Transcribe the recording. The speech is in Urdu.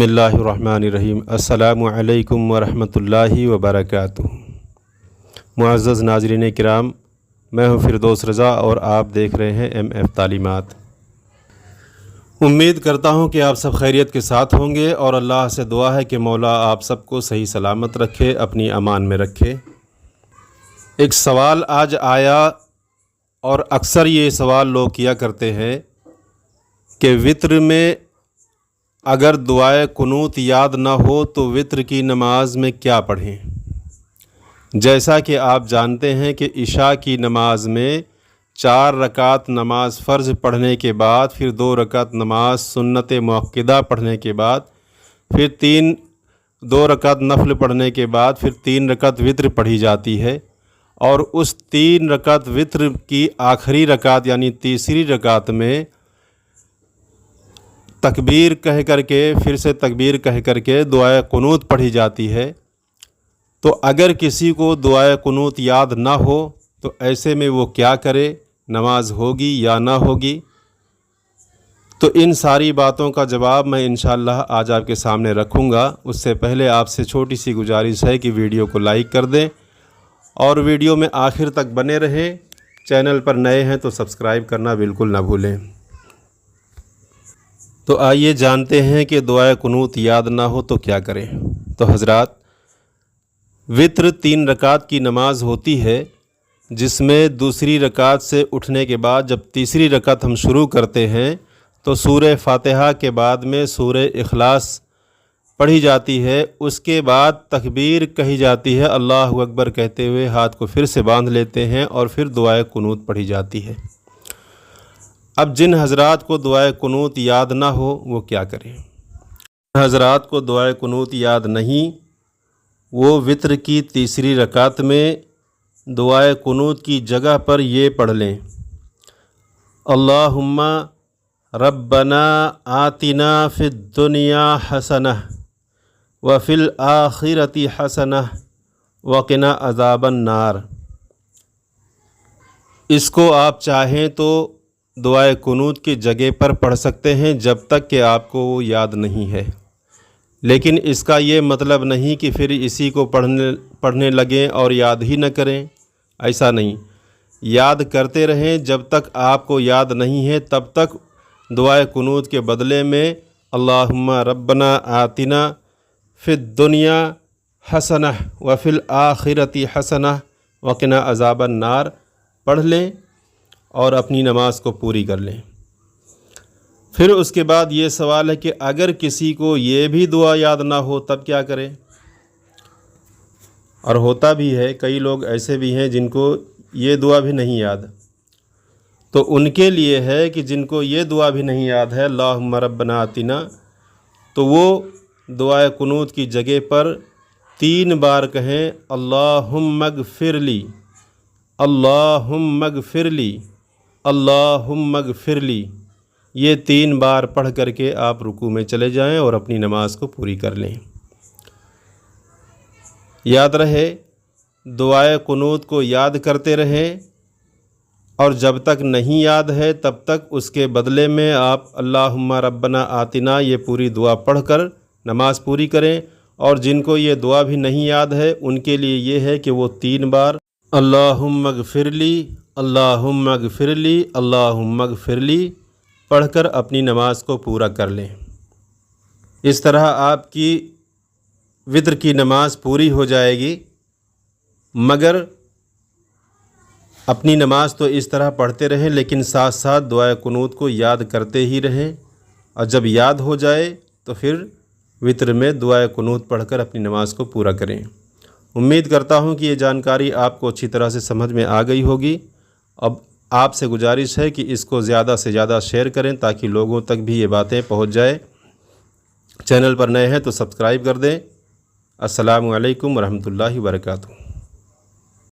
بسم اللہ الرحمن الرحیم۔ السلام علیکم ورحمۃ اللہ وبرکاتہ۔ معزز ناظرین کرام، میں ہوں فردوس رضا اور آپ دیکھ رہے ہیں MF تعلیمات۔ امید کرتا ہوں کہ آپ سب خیریت کے ساتھ ہوں گے اور اللہ سے دعا ہے کہ مولا آپ سب کو صحیح سلامت رکھے، اپنی امان میں رکھے۔ ایک سوال آج آیا اور اکثر یہ سوال لوگ کیا کرتے ہیں کہ وتر میں اگر دعائے قنوت یاد نہ ہو تو وتر کی نماز میں کیا پڑھیں؟ جیسا کہ آپ جانتے ہیں کہ عشاء کی نماز میں 4 رکعت نماز فرض پڑھنے کے بعد پھر 2 رکعت نماز سنت مؤکدہ پڑھنے کے بعد پھر 2 رکعت نفل پڑھنے کے بعد پھر 3 رکعت وتر پڑھی جاتی ہے، اور اس 3 رکعت وتر کی آخری رکعت یعنی تیسری رکعت میں تکبیر کہہ کر کے پھر سے تکبیر کہہ کر کے دعائے قنوت پڑھی جاتی ہے۔ تو اگر کسی کو دعائے قنوت یاد نہ ہو تو ایسے میں وہ کیا کرے؟ نماز ہوگی یا نہ ہوگی؟ تو ان ساری باتوں کا جواب میں انشاءاللہ آج آپ کے سامنے رکھوں گا۔ اس سے پہلے آپ سے چھوٹی سی گزارش ہے کہ ویڈیو کو لائک کر دیں اور ویڈیو میں آخر تک بنے رہیں۔ چینل پر نئے ہیں تو سبسکرائب کرنا بالکل نہ بھولیں۔ تو آئیے جانتے ہیں کہ دعائے قنوت یاد نہ ہو تو کیا کریں۔ تو حضرات، وتر 3 رکعت کی نماز ہوتی ہے، جس میں دوسری رکعت سے اٹھنے کے بعد جب تیسری رکعت ہم شروع کرتے ہیں تو سورہ فاتحہ کے بعد میں سورہ اخلاص پڑھی جاتی ہے۔ اس کے بعد تکبیر کہی جاتی ہے، اللہ اکبر کہتے ہوئے ہاتھ کو پھر سے باندھ لیتے ہیں اور پھر دعائے قنوت پڑھی جاتی ہے۔ اب جن حضرات کو دعائے قنوت یاد نہ ہو وہ کیا کریں؟ حضرات کو دعائے قنوت یاد نہیں، وہ وتر کی تیسری رکعت میں دعائے قنوت کی جگہ پر یہ پڑھ لیں، اللہم ربنا آتنا فی الدنیا حسنہ وفی الآخرۃ حسنہ وقنا عذاب النار۔ اس کو آپ چاہیں تو دعائے قنوت کی جگہ پر پڑھ سکتے ہیں جب تک کہ آپ کو وہ یاد نہیں ہے، لیکن اس کا یہ مطلب نہیں کہ پھر اسی کو پڑھنے لگیں اور یاد ہی نہ کریں۔ ایسا نہیں، یاد کرتے رہیں۔ جب تک آپ کو یاد نہیں ہے تب تک دعائے قنوت کے بدلے میں اللہم ربنا آتنا فی الدنیا حسنہ وفی الآخرۃ حسنہ وقنا عذاب النار پڑھ لیں اور اپنی نماز کو پوری کر لیں۔ پھر اس کے بعد یہ سوال ہے کہ اگر کسی کو یہ بھی دعا یاد نہ ہو تب کیا کرے؟ اور ہوتا بھی ہے، کئی لوگ ایسے بھی ہیں جن کو یہ دعا بھی نہیں یاد، تو ان کے لیے ہے کہ جن کو یہ دعا بھی نہیں یاد ہے اللہم ربنا آتنا، تو وہ دعائے قنوت کی جگہ پر 3 بار کہیں اللہم اغفر لی، اللہم اغفر لی، اللہم اغفر لی۔ یہ 3 بار پڑھ کر کے آپ رکوع میں چلے جائیں اور اپنی نماز کو پوری کر لیں۔ یاد رہے، دعائے قنوت کو یاد کرتے رہیں، اور جب تک نہیں یاد ہے تب تک اس کے بدلے میں آپ اللہم ربنا آتنا یہ پوری دعا پڑھ کر نماز پوری کریں۔ اور جن کو یہ دعا بھی نہیں یاد ہے ان کے لیے یہ ہے کہ وہ 3 بار اللہم اغفر لی، اللہم اغفر لی، اللہم اغفر لی پڑھ کر اپنی نماز کو پورا کر لیں۔ اس طرح آپ کی وتر کی نماز پوری ہو جائے گی، مگر اپنی نماز تو اس طرح پڑھتے رہیں لیکن ساتھ ساتھ دعائے قنوت کو یاد کرتے ہی رہیں، اور جب یاد ہو جائے تو پھر وتر میں دعائے قنوت پڑھ کر اپنی نماز کو پورا کریں۔ امید کرتا ہوں کہ یہ جانکاری آپ کو اچھی طرح سے سمجھ میں آ گئی ہوگی۔ اب آپ سے گزارش ہے کہ اس کو زیادہ سے زیادہ شیئر کریں تاکہ لوگوں تک بھی یہ باتیں پہنچ جائے۔ چینل پر نئے ہیں تو سبسکرائب کر دیں۔ السلام علیکم ورحمۃ اللہ وبرکاتہ۔